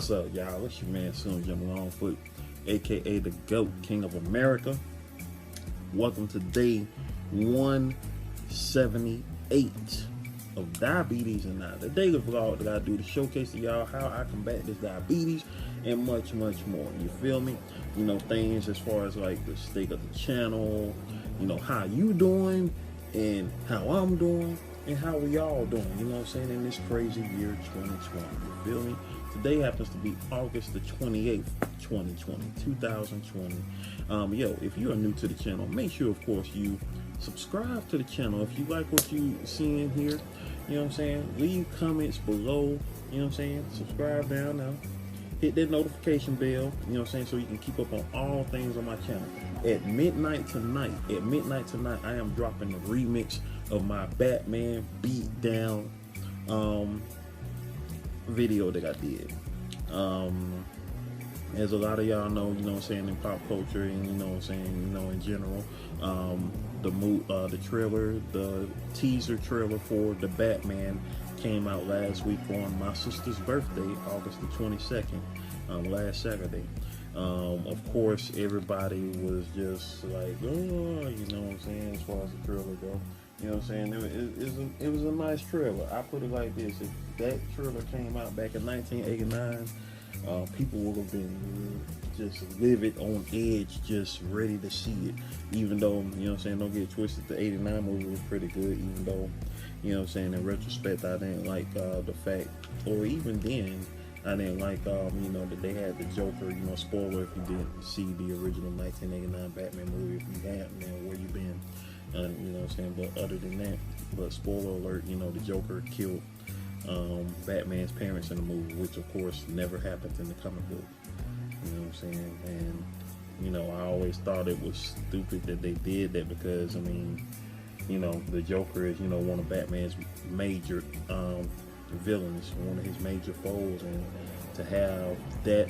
What's up, y'all? It's your man Slim Jim Longfoot, aka the GOAT, King of America. Welcome to day 178 of diabetes and now the daily vlog that I do to showcase to y'all how I combat this diabetes and much more. You feel me? You know, things as far as like the state of the channel, you know, how you doing and how I'm doing and how we all doing, you know what I'm saying, in this crazy year 2020. You feel me? Today happens to be August the 28th, 2020. Yo, if you are new to the channel, make sure, of course, you subscribe to the channel. If you like what you see in here, you know what I'm saying, leave comments below, you know what I'm saying, subscribe down now. Hit that notification bell, you know what I'm saying, so you can keep up on all things on my channel. At midnight tonight, I am dropping the remix of my Batman beatdown video that I did. As a lot of y'all know, you know what I'm saying, in pop culture and you know what I'm saying, you know, in general, the trailer, the teaser trailer for the Batman came out last week on my sister's birthday, August the 22nd, last Saturday. Of course, everybody was just like, oh, you know what I'm saying, as far as the trailer go. You know what I'm saying? It was a nice trailer. I put it like this: if that trailer came out back in 1989, people would have been just livid, on edge, just ready to see it. Even though, you know what I'm saying, don't get twisted, the 89 movie was pretty good, even though, you know what I'm saying, in retrospect, I didn't like the fact, or even then, I didn't like, you know, that they had the Joker, you know, spoiler if you didn't see the original 1989 Batman movie. If you haven't, man, where you been? You know what I'm saying, but other than that, but spoiler alert, you know, the Joker killed Batman's parents in the movie, which of course never happened in the comic book. You know what I'm saying? And you know, I always thought it was stupid that they did that, because I mean, you know, the Joker is, you know, one of Batman's major villains, one of his major foes, and to have that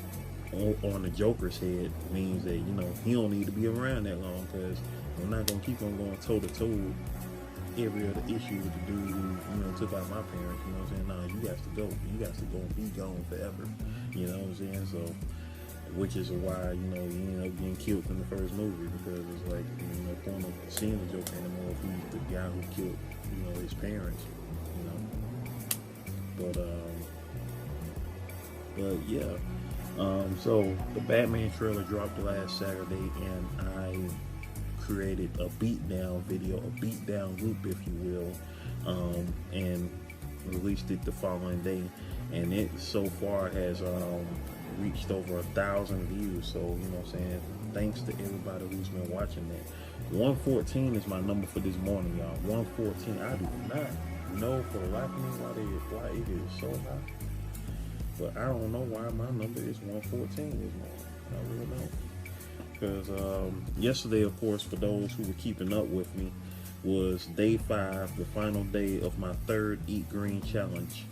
on the Joker's head means that, you know, he don't need to be around that long, because we're not gonna keep on going toe to toe every other issue with the dude who, you know, took out my parents. You know what I'm saying? Nah, you got to go. You got to go and be gone forever. You know what I'm saying? So, which is why, you know, he ended up getting killed in the first movie, because it's like, you know, no point of seeing the Joker anymore if he's the guy who killed, you know, his parents. You know. But yeah. So the Batman trailer dropped last Saturday, and I created a beatdown video, a beatdown loop, if you will, and released it the following day, and it so far has reached over 1,000 views. So, you know what I'm saying, thanks to everybody who's been watching that. 114 is my number for this morning, y'all. 114. I do not know for the life of me why it is so high, but I don't know why my number is 114 this morning. I really don't. Because yesterday, of course, for those who were keeping up with me, was day 5, the final day of my 3rd Eat Green challenge.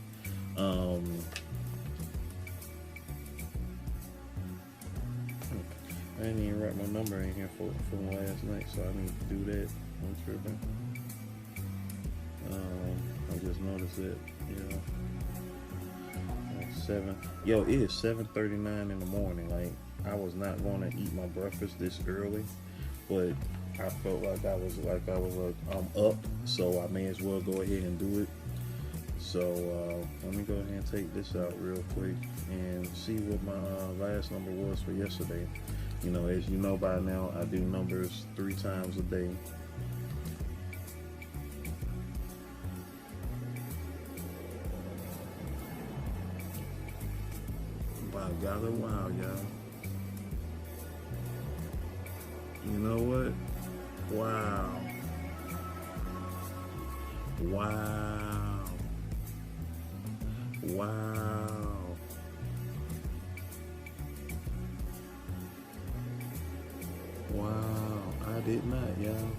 I didn't even write my number in here for last night, so I need to do that. I'm tripping. I just noticed it. Yeah. 7. It is 7:39 in the morning. Like, I was not going to eat my breakfast this early, but I felt like I was I'm up, so I may as well go ahead and do it. So let me go ahead and take this out real quick and see what my last number was for yesterday. You know, as you know by now, I do numbers 3 times a day. Wow, got it, wow, y'all. You know what? Wow. Wow. Wow. Wow. I did not, y'all.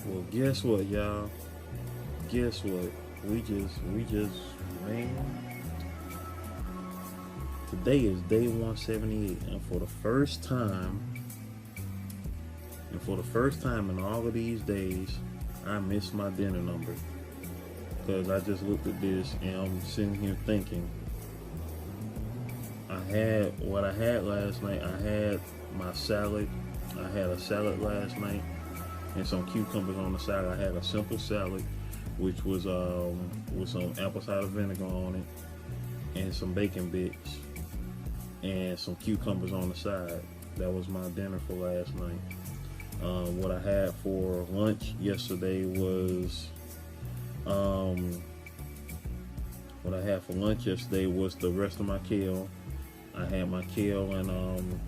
Well, guess what, y'all? Guess what? We just, man. Today is day 178, and for the first time in all of these days, I missed my dinner number. because I just looked at this and I'm sitting here thinking, what I had last night. I had my salad. I had a salad last night and some cucumbers on the side. I had a simple salad, which was with some apple cider vinegar on it and some bacon bits and some cucumbers on the side. That was my dinner for last night. What I had for lunch yesterday was the rest of my kale. I had my kale and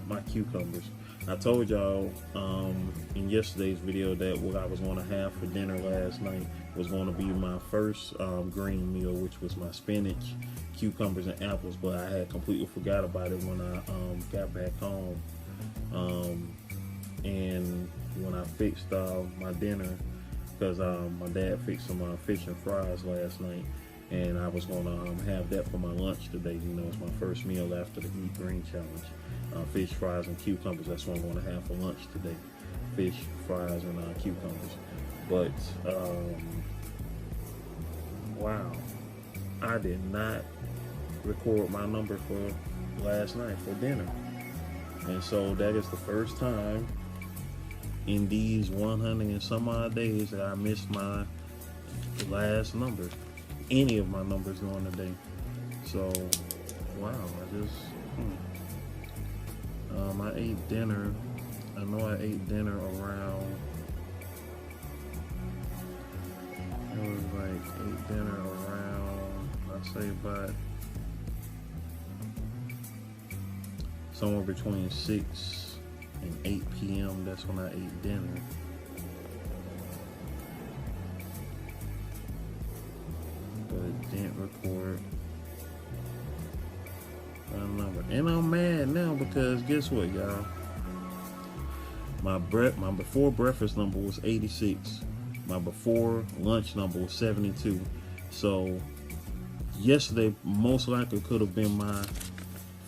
my cucumbers. I told y'all in yesterday's video that what I was going to have for dinner last night was going to be my first green meal, which was my spinach, cucumbers, and apples, but I had completely forgot about it when I got back home. And when I fixed my dinner, because my dad fixed some fish and fries last night, and I was going to have that for my lunch today. You know, it's my first meal after the Eat Green Challenge. Fish, fries, and cucumbers. That's what I'm going to have for lunch today. Fish, fries, and cucumbers. But, wow. I did not record my number for last night for dinner. And so that is the first time in these 100 and some odd days that I missed my last number. Any of my numbers during the day. So, wow. I ate dinner. I know I ate dinner around. It was like ate dinner around. I say about somewhere between 6 and 8 p.m. That's when I ate dinner. But didn't record my number. And I'm mad now because guess what, y'all? My before breakfast number was 86. My before lunch number was 72. So yesterday most likely could have been my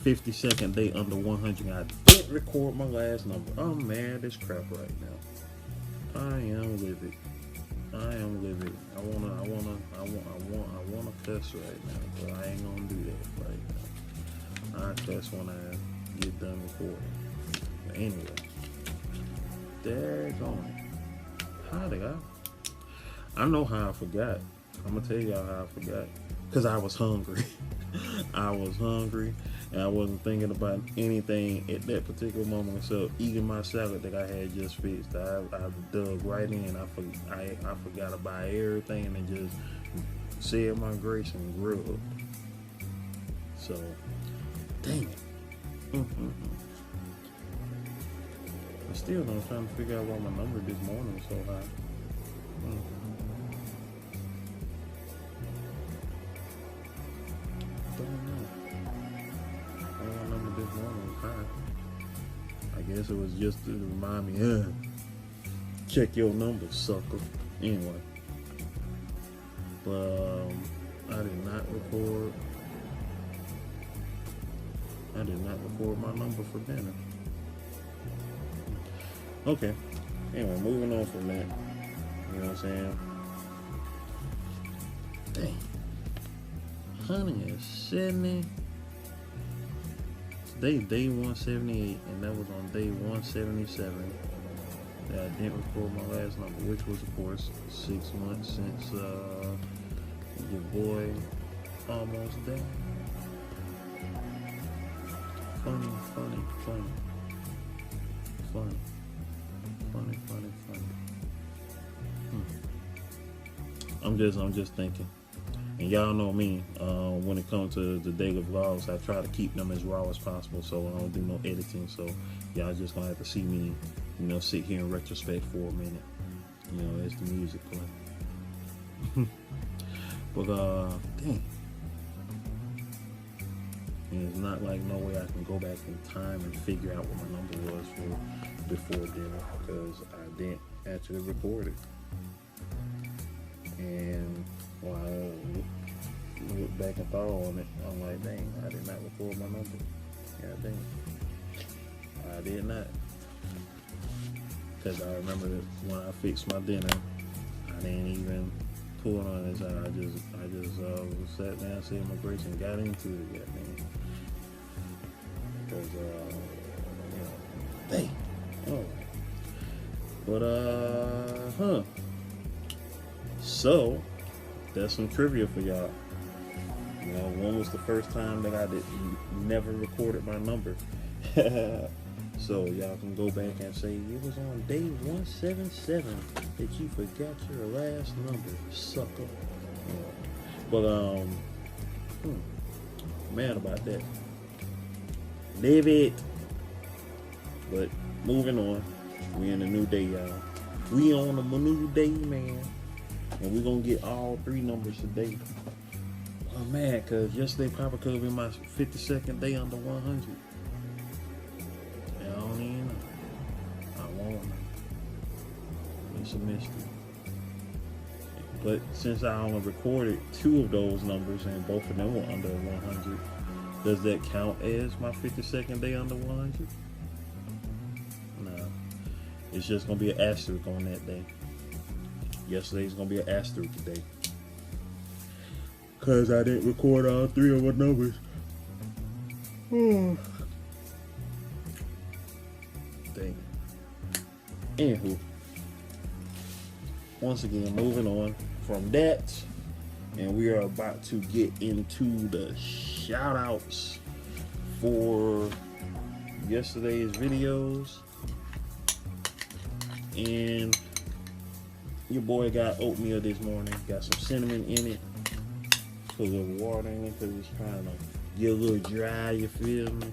52nd day under 100. I didn't record my last number. I'm mad as crap right now. I am livid. I wanna cuss right now, but I ain't gonna do that right now. I cuss when I get done recording. But anyway, daggone. How did I know how I forgot. I'm gonna tell y'all how I forgot. Cause I was hungry. I was hungry and I wasn't thinking about anything at that particular moment except eating my salad that I had just fixed. I dug right in. I forgot about everything and just said my grace and grilled. So, dang it. I still don't trying to figure out why my number this morning was so high. Don't know. Why my number this morning was high. I guess it was just to remind me, check your number, sucker. Anyway. But I did not record my number for dinner. Okay. Anyway, moving on from that. You know what I'm saying? Dang. 170. Today, day 178, and that was on day 177 that I didn't record my last number, which was, of course, 6 months since your boy almost died. Funny. I'm just thinking. And y'all know me, when it comes to the daily vlogs, I try to keep them as raw as possible, so I don't do no editing. So y'all just gonna have to see me, you know, sit here in retrospect for a minute, you know, as the music play. But dang. And it's not like no way I can go back in time and figure out what my number was for before dinner, because I didn't actually record it. And when I look back and thought on it, I'm like, dang, I did not record my number. God dang. I did not. Because I remember that when I fixed my dinner, I didn't even pull on it. I just sat down, said my grace, and got into it. God dang. because they. Oh. But so that's some trivia for y'all. You know, when was the first time that I never recorded my number? So y'all can go back and say it was on day 177 that you forgot your last number, sucker. But man about that. Live it. But moving on, we in a new day, y'all. We on a new day, man, and we gonna get all 3 numbers today. I'm mad because yesterday probably could have been my 52nd day under 100. I don't even know. I won't know. It's a mystery. But since I only recorded 2 of those numbers and both of them were under 100, does that count as my 52nd day under 100? No. It's just going to be an asterisk on that day. Yesterday's going to be an asterisk today. Because I didn't record all 3 of my numbers. Dang. Anywho. Once again, moving on from that. And we are about to get into the shout outs for yesterday's videos. And your boy got oatmeal this morning. Got some cinnamon in it. Put a little water in it because it's trying to get a little dry, you feel me?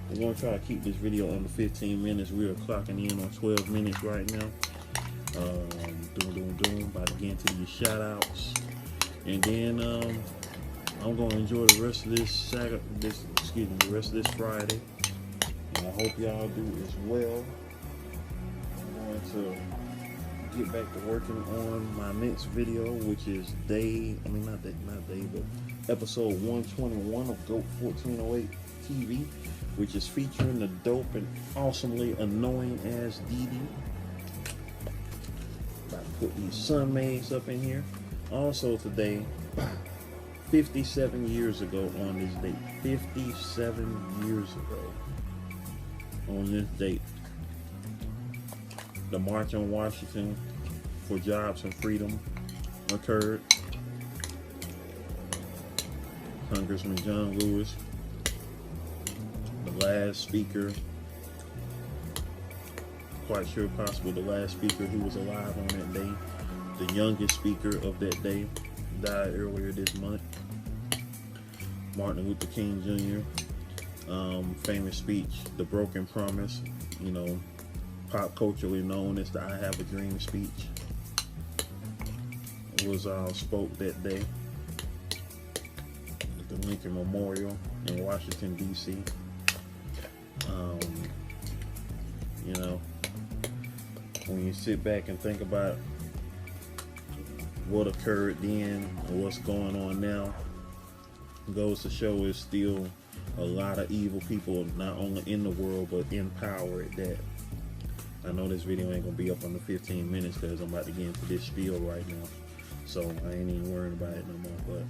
We're going to try to keep this video under 15 minutes. We are clocking in on 12 minutes right now. About to get into these shout outs. And then I'm going to enjoy the rest of this rest of this Friday. And I hope y'all do as well. I'm going to get back to working on my next video, which is episode 121 of GOAT 1408 TV, which is featuring the dope and awesomely annoying ass Dee Dee. About to put these Sunmays up in here. Also today, 57 years ago on this date, 57 years ago on this date, the March on Washington for Jobs and Freedom occurred. Congressman John Lewis, the last speaker, quite sure possibly the last speaker who was alive on that day, the youngest speaker of that day, died earlier this month. Martin Luther King Jr., famous speech, The Broken Promise, you know, pop culturally known as the I Have a Dream speech, was spoke that day at the Lincoln Memorial in Washington, D.C. You know, when you sit back and think about what occurred then and what's going on now, it goes to show it's still a lot of evil people, not only in the world, but in power at that. I know this video ain't gonna be up under 15 minutes because I'm about to get into this spiel right now. So I ain't even worrying about it no more, but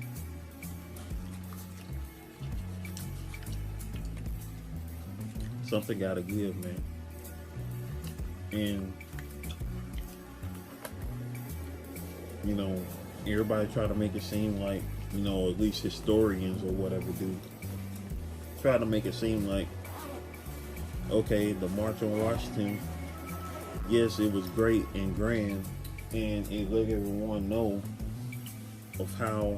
something gotta give, man. And you know, everybody try to make it seem like, you know, at least historians or whatever do, try to make it seem like, okay, the March on Washington, yes, it was great and grand, and it let everyone know of how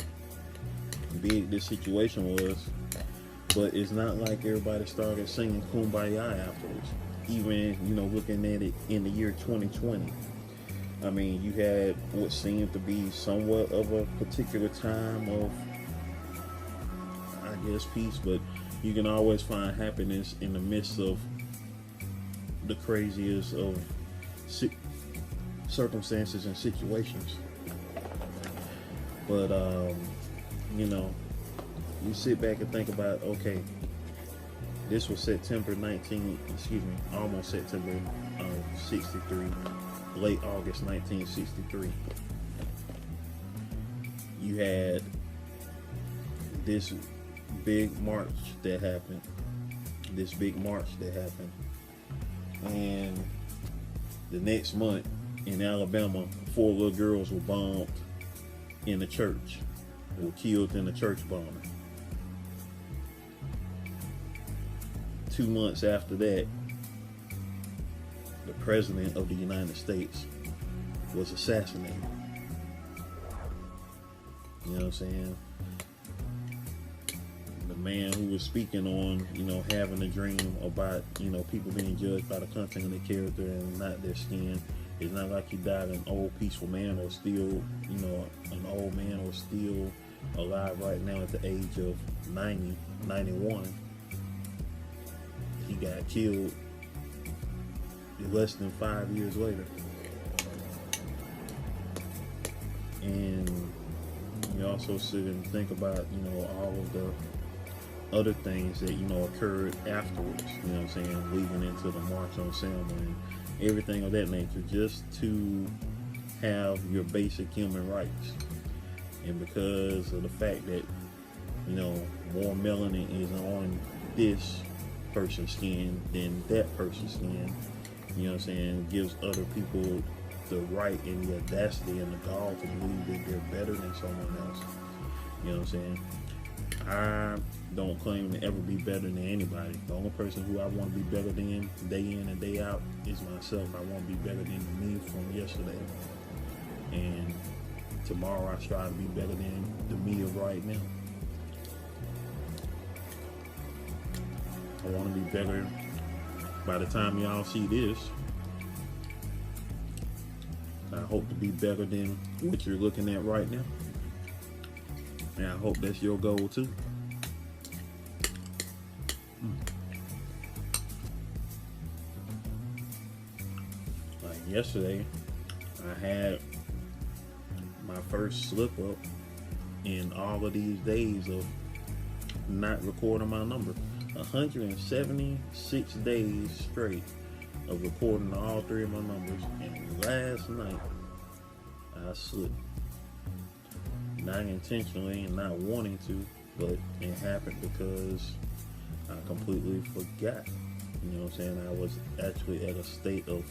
big this situation was, but it's not like everybody started singing Kumbaya afterwards, even, you know, looking at it in the year 2020. I mean, you had what seemed to be somewhat of a particular time of, I guess, peace, but you can always find happiness in the midst of the craziest of circumstances and situations. But you know, you sit back and think about, okay, this was almost September of 63, late August 1963. You had this big march that happened. And the next month in Alabama, 4 little girls were bombed in a church, were killed in a church bombing. 2 months after that, the President of the United States was assassinated. You know what I'm saying? The man who was speaking on, having a dream about, people being judged by the content of their character and not their skin. It's not like he died an old peaceful man or still, an old man or still alive right now at the age of 90, 91. He got killed less than 5 years later. And you also sit and think about, all of the other things that, occurred afterwards, leading into the March on Selma and everything of that nature, just to have your basic human rights. And because of the fact that, more melanin is on this person's skin than that person's skin, gives other people the right and the audacity and the gall to believe that they're better than someone else. I don't claim to ever be better than anybody. The only person who I want to be better than day in and day out is myself. I want to be better than me from yesterday. And tomorrow I strive to be better than the me of right now. I want to be better by the time y'all see this. I hope to be better than what you're looking at right now. And I hope that's your goal too. Like yesterday, I had my first slip up in all of these days of not recording my number. 176 days straight of recording all 3 of my numbers, and last night I slipped. Not intentionally and not wanting to, but it happened because I completely forgot. I was actually at a state of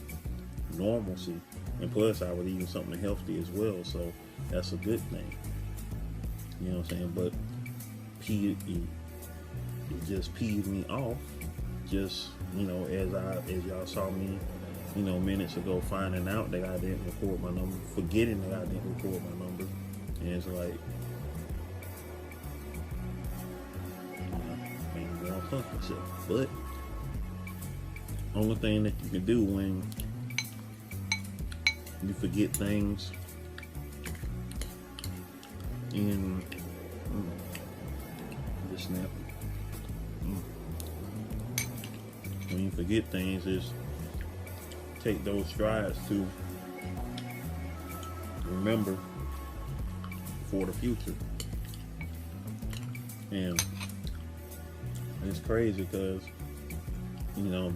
normalcy, and plus I was eating something healthy as well, so that's a good thing. But it just peed me off. Just as y'all saw me, minutes ago, finding out that I didn't record my number, forgetting that I didn't record my number, and it's like, I ain't gonna fuck myself. But only thing that you can do when you forget things in just snap. When you forget things, is take those strides to remember for the future. And it's crazy because, going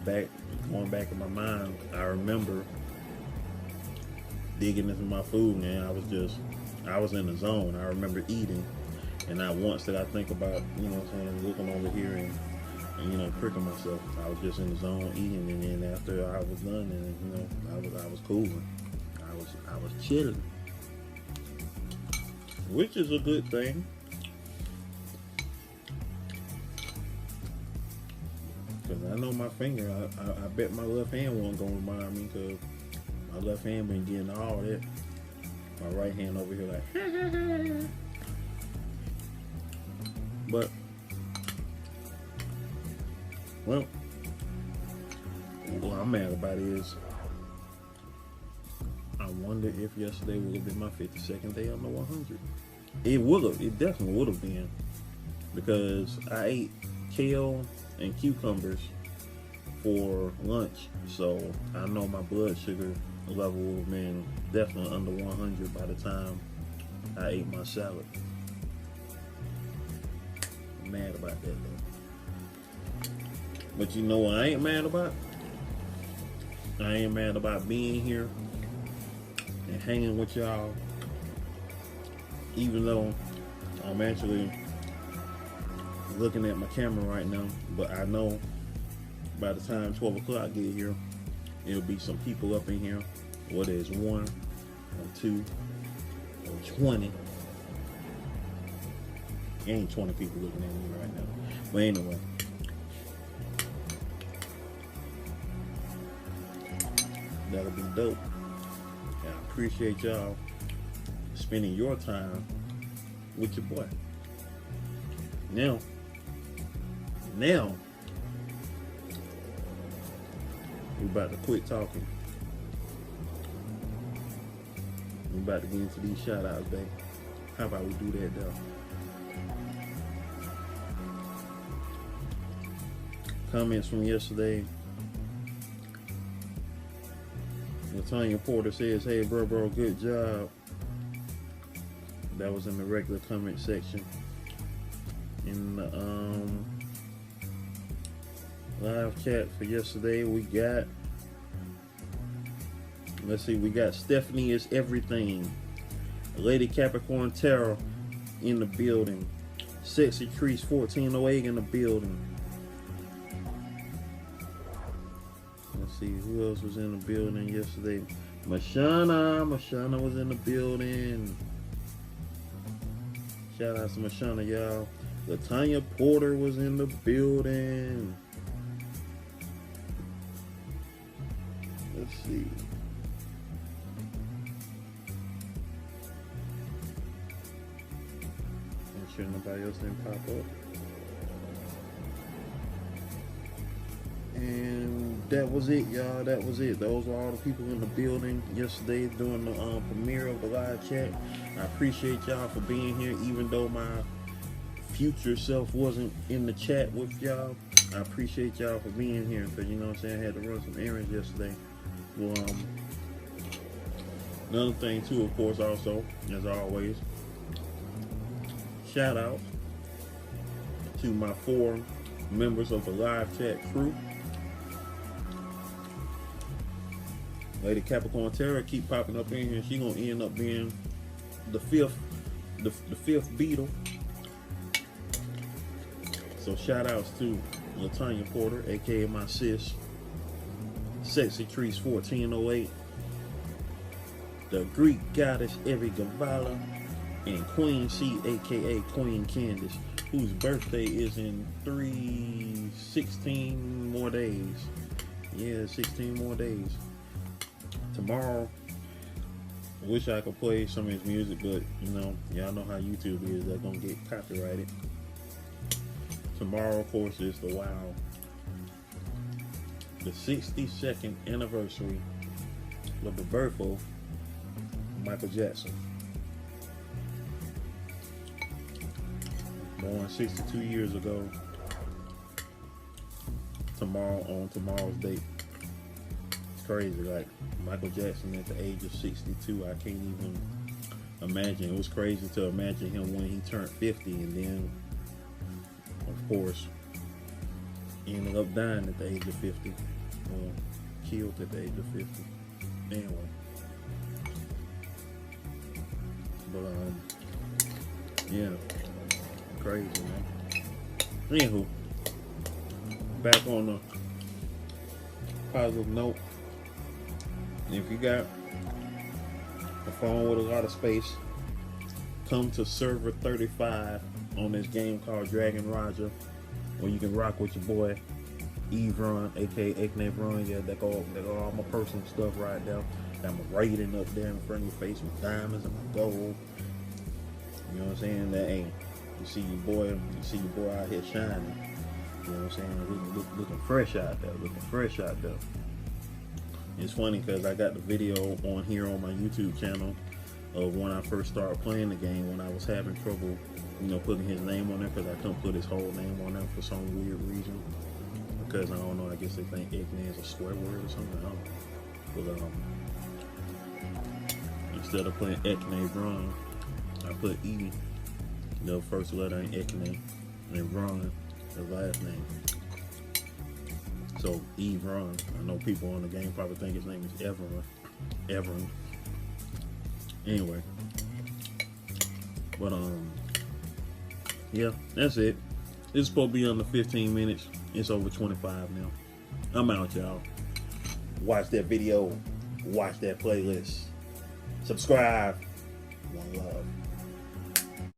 back in my mind, I remember digging into my food, and I was in the zone. I remember eating, and not once did I think about, looking over here and pricking myself. I was just in the zone eating, and then after I was done, and I was cooling. I was chilling, which is a good thing. Cause I know my finger. I bet my left hand wasn't gonna remind me, cause my left hand been getting all that. My right hand over here like. But well, what I'm mad about is, I wonder if yesterday would have been my 52nd day on the 100. It would have. It definitely would have been, because I ate kale and cucumbers for lunch, so I know my blood sugar level would have been definitely under 100 by the time I ate my salad. I'm mad about that though. But you know what I ain't mad about? I ain't mad about being here and hanging with y'all, even though I'm actually looking at my camera right now, but I know by the time 12 o'clock get here, it'll be some people up in here. Whether it's 1 or 2 or 20. Ain't 20 people looking at me right now. But anyway. That'll be dope. And I appreciate y'all spending your time with your boy. Now, we about to quit talking. We about to get into these shout outs, baby. How about we do that though? Comments from yesterday. Latanya Porter says, "Hey bro, good job." That was in the regular comment section. In the live chat for yesterday, we got, let's see, we got Stephanie is everything, Lady Capricorn Tarot in the building, Sexy Trees 1408 in the building. Let's see who else was in the building yesterday. Mashana was in the building. Shout out to Mashana, y'all. Latanya Porter was in the building. Let's see. Make sure nobody else didn't pop up. And that was it, y'all. That was it. Those were all the people in the building yesterday during the premiere of the live chat. I appreciate y'all for being here, even though my future self wasn't in the chat with y'all. I appreciate y'all for being here, because you know what I'm saying, I had to run some errands yesterday. Well, another thing too, of course, also, as always, shout out to my 4 members of the live chat crew. Lady Capricorn Terra keep popping up in here. She gonna end up being the fifth Beetle. So shout outs to Latanya Porter, aka my sis, Sexy Trees 1408, the Greek goddess Evie Gavala, and Queen C, aka Queen Candace, whose birthday is in 16 more days. Yeah, 16 more days. Tomorrow, I wish I could play some of his music, but you know, y'all know how YouTube is. They're gonna get copyrighted. Tomorrow, of course, is the the 62nd anniversary of the birth of Michael Jackson. Born 62 years ago. On tomorrow's date. It's crazy, like Michael Jackson at the age of 62. I can't even imagine. It was crazy to imagine him when he turned 50, and then, of course, he ended up dying at the age of 50. Well, killed at the age of 50. Anyway. But, yeah. Crazy, man. Anywho, back on the positive note. If you got a phone with a lot of space, come to Server 35 on this game called Dragon Roger, where you can rock with your boy Evron, aka Eknevron. Yeah, that go all my personal stuff right there. Got my rating up there in front of your face with diamonds and my gold. You know what I'm saying? That ain't. You see your boy out here shining. You know what I'm saying? Looking fresh out there. It's funny because I got the video on here on my YouTube channel of when I first started playing the game, when I was having trouble, you know, putting his name on there, because I couldn't put his whole name on there for some weird reason. Because I don't know, I guess they think Ekne is a swear word or something. I don't know. But instead of putting Ekne Vron, I put E. The first letter in Ekne, and Ron, the last name. So Evron. I know people on the game probably think his name is Everon. Anyway, but yeah, that's it. It's supposed to be under 15 minutes. It's over 25 now. I'm out, y'all. Watch that video. Watch that playlist. Subscribe. One love.